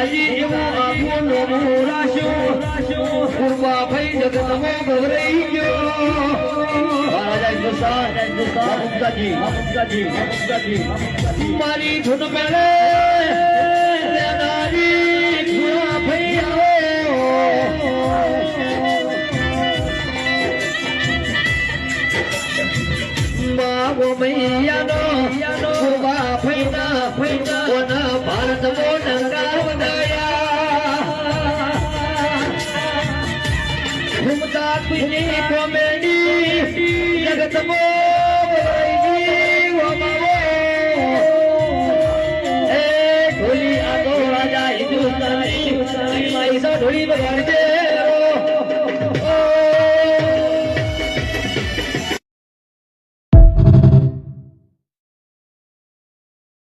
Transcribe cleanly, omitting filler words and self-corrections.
રાજી જેવો આખો નોમો રાશ્યો કુરબા ભાઈ જગતમો ગવરાઈ ગયો મારી ધૂન મેળે બાબો મૈયાનો કુરબા ફૈના કોના ભારત મો નંગા બનાયા ઘૂમતા તુજી કોમેડી જગત મો ઢોલી આગો રાજા હિન્દુસ્તાની મારી સો ઢોલી બગાડજે